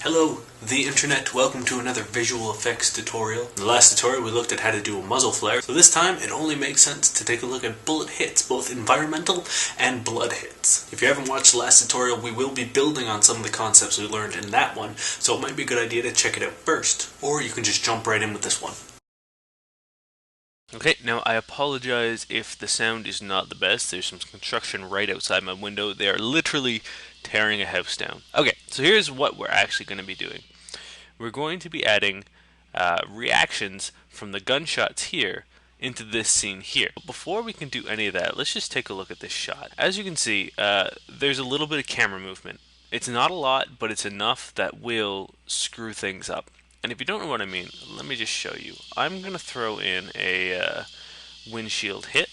Hello, the internet. Welcome to another visual effects tutorial. In the last tutorial we looked at how to do a muzzle flare, so this time it only makes sense to take a look at bullet hits, both environmental and blood hits. If you haven't watched the last tutorial, we will be building on some of the concepts we learned in that one, so it might be a good idea to check it out first, or you can just jump right in with this one. Okay, now I apologize if the sound is not the best. There's some construction right outside my window. They are literally tearing a house down. Okay, so here's what we're actually going to be doing. We're going to be adding reactions from the gunshots here into this scene here. But before we can do any of that, let's just take a look at this shot. As you can see, there's a little bit of camera movement. It's not a lot, but it's enough that will screw things up. And if you don't know what I mean, let me just show you. I'm going to throw in a windshield hit.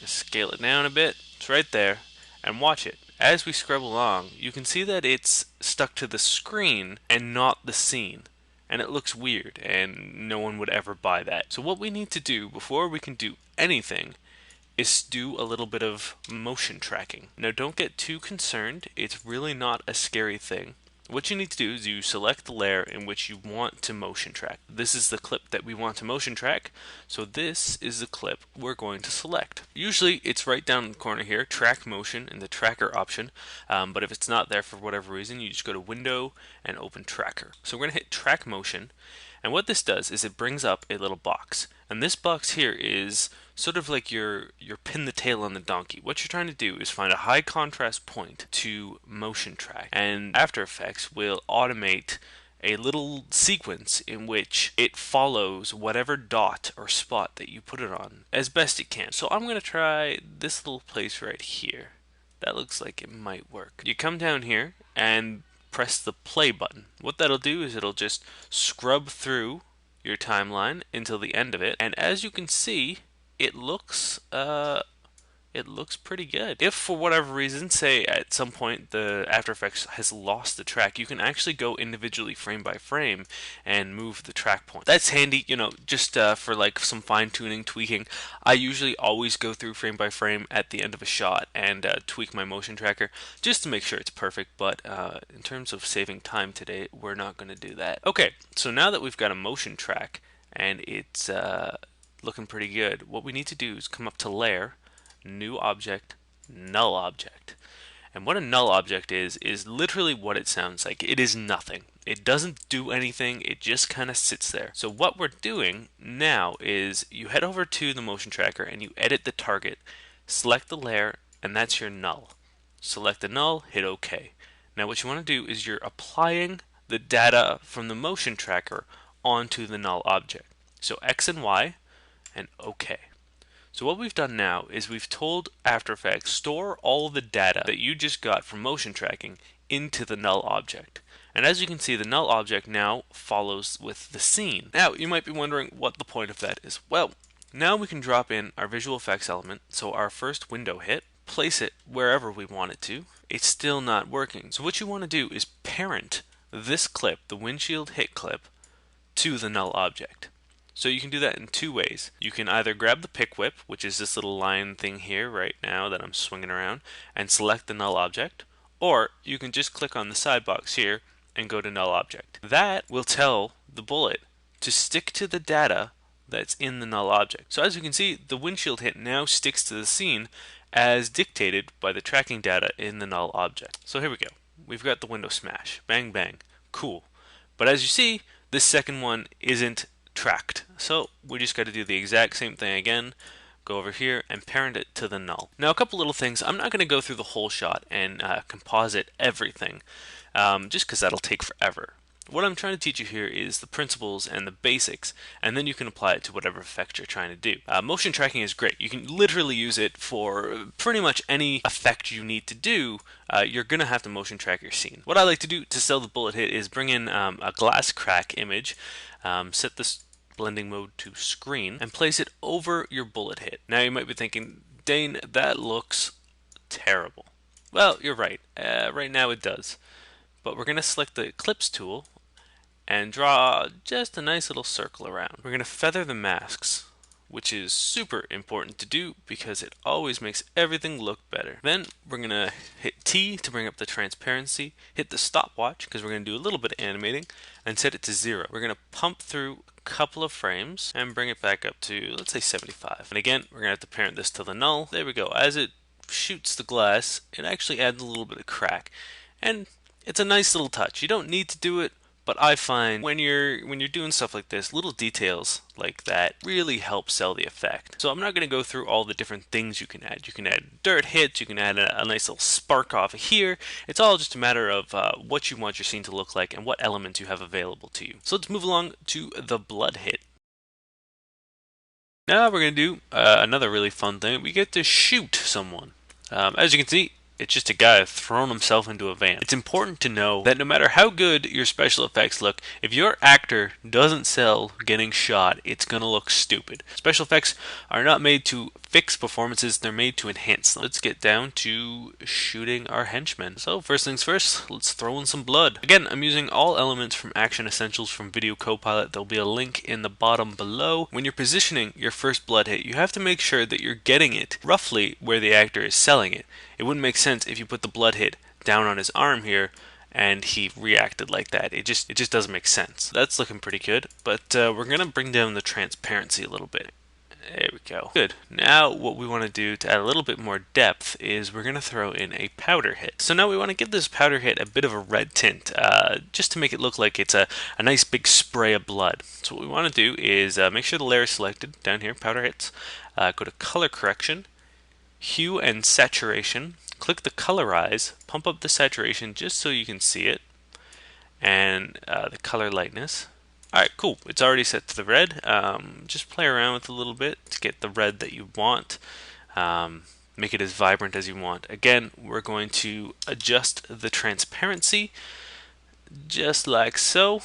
Scale it down a bit. It's right there. And watch it. As we scrub along, you can see that it's stuck to the screen and not the scene. And it looks weird, and no one would ever buy that. So what we need to do before we can do anything is do a little bit of motion tracking. Now don't get too concerned. It's really not a scary thing. What you need to do is you select the layer in which you want to motion track. This is the clip that we want to motion track, so this is the clip we're going to select. Usually it's right down in the corner here, track motion in the tracker option, but if it's not there for whatever reason, you just go to window and open tracker. So we're going to hit track motion, and what this does is it brings up a little box. And this box here is sort of like your pin the tail on the donkey. What you're trying to do is find a high contrast point to motion track. And After Effects will automate a little sequence in which it follows whatever dot or spot that you put it on as best it can. So I'm going to try this little place right here. That looks like it might work. You come down here and press the play button. What that'll do is it'll just scrub through your timeline until the end of it, and as you can see, it looks pretty good. If for whatever reason, say at some point the After Effects has lost the track, you can actually go individually frame by frame and move the track point. That's handy, you know, just for like some fine tuning, tweaking. I usually always go through frame by frame at the end of a shot and tweak my motion tracker just to make sure it's perfect, but in terms of saving time today, we're not going to do that. Okay, so now that we've got a motion track and it's looking pretty good, what we need to do is come up to Layer, New Object, Null Object. And what a null object is literally what it sounds like. It is nothing. It doesn't do anything. It just kind of sits there. So what we're doing now is you head over to the motion tracker and you edit the target. Select the layer, and that's your null. Select the null, hit OK. Now what you want to do is you're applying the data from the motion tracker onto the null object. So X and Y, and OK. So what we've done now is we've told After Effects store all the data that you just got from motion tracking into the null object. And as you can see, the null object now follows with the scene. Now you might be wondering what the point of that is. Well, now we can drop in our visual effects element, so our first window hit, place it wherever we want it to. It's still not working. So what you want to do is parent this clip, the windshield hit clip, to the null object. So you can do that in two ways. You can either grab the pick whip, which is this little line thing here right now that I'm swinging around, and select the null object, or you can just click on the side box here and go to null object. That will tell the bullet to stick to the data that's in the null object. So as you can see, the windshield hit now sticks to the scene as dictated by the tracking data in the null object. So here we go. We've got the window smash. Bang, bang. Cool. But as you see, this second one isn't tracked. So we just got to do the exact same thing again. Go over here and parent it to the null. Now a couple little things. I'm not going to go through the whole shot and composite everything just because that'll take forever. What I'm trying to teach you here is the principles and the basics, and then you can apply it to whatever effect you're trying to do. Motion tracking is great. You can literally use it for pretty much any effect you need to do. You're going to have to motion track your scene. What I like to do to sell the bullet hit is bring in a glass crack image, set this blending mode to screen, and place it over your bullet hit. Now you might be thinking, Dane, that looks terrible. Well, you're right. Right now it does. But we're going to select the Eclipse tool and draw just a nice little circle around. We're going to feather the masks which is super important to do because it always makes everything look better. Then we're going to hit T to bring up the transparency, hit the stopwatch because we're going to do a little bit of animating, and set it to 0. We're going to pump through a couple of frames and bring it back up to, let's say, 75. And again, we're going to have to parent this to the null. There we go. As it shoots the glass, it actually adds a little bit of crack. And it's a nice little touch. You don't need to do it, but I find when you're doing stuff like this, little details like that really help sell the effect. So I'm not going to go through all the different things you can add. You can add dirt hits, you can add a nice little spark off of here. It's all just a matter of what you want your scene to look like and what elements you have available to you. So let's move along to the blood hit. Now we're going to do another really fun thing. We get to shoot someone. As you can see, it's just a guy throwing himself into a van. It's important to know that no matter how good your special effects look, if your actor doesn't sell getting shot, it's going to look stupid. Special effects are not made to fix performances, they're made to enhance them. Let's get down to shooting our henchmen. So first things first, let's throw in some blood. Again, I'm using all elements from Action Essentials from Video Copilot. There'll be a link in the bottom below. When you're positioning your first blood hit, you have to make sure that you're getting it roughly where the actor is selling it. It wouldn't make sense if you put the blood hit down on his arm here and he reacted like that. It just doesn't make sense. That's looking pretty good, but we're gonna bring down the transparency a little bit. There we go. Good. Now what we want to do to add a little bit more depth is we're going to throw in a powder hit. So now we want to give this powder hit a bit of a red tint, just to make it look like it's a nice big spray of blood. So what we want to do is make sure the layer is selected down here, powder hits, go to color correction, hue and saturation, click the colorize, pump up the saturation just so you can see it, and the color lightness. Alright, cool. It's already set to the red. Just play around with it a little bit to get the red that you want. Make it as vibrant as you want. Again, we're going to adjust the transparency just like so.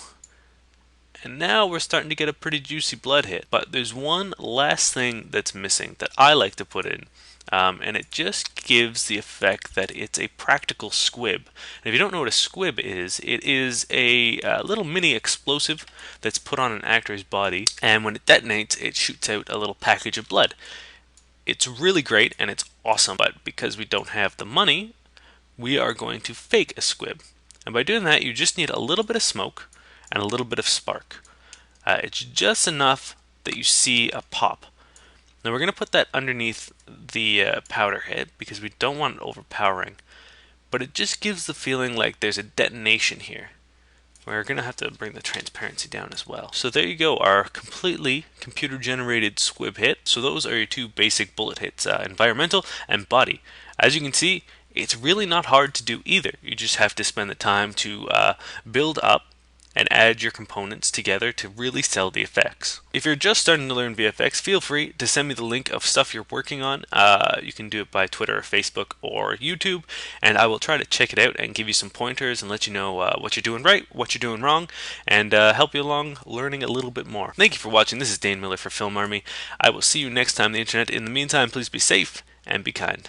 And now we're starting to get a pretty juicy blood hit. But there's one last thing that's missing that I like to put in. And it just gives the effect that it's a practical squib. And if you don't know what a squib is, it is a little mini explosive that's put on an actor's body, and when it detonates, it shoots out a little package of blood. It's really great and it's awesome, but because we don't have the money, we are going to fake a squib. And by doing that, you just need a little bit of smoke and a little bit of spark. It's just enough that you see a pop. Now we're going to put that underneath the powder hit because we don't want it overpowering, but it just gives the feeling like there's a detonation here. We're going to have to bring the transparency down as well. So there you go, our completely computer generated squib hit. So those are your two basic bullet hits, environmental and body. As you can see, it's really not hard to do either. You just have to spend the time to build up and add your components together to really sell the effects. If you're just starting to learn VFX, feel free to send me the link of stuff you're working on. You can do it by Twitter or Facebook or YouTube, and I will try to check it out and give you some pointers and let you know what you're doing right, what you're doing wrong, and help you along learning a little bit more. Thank you for watching. This is Dane Miller for Film Army. I will see you next time on the internet. In the meantime, please be safe and be kind.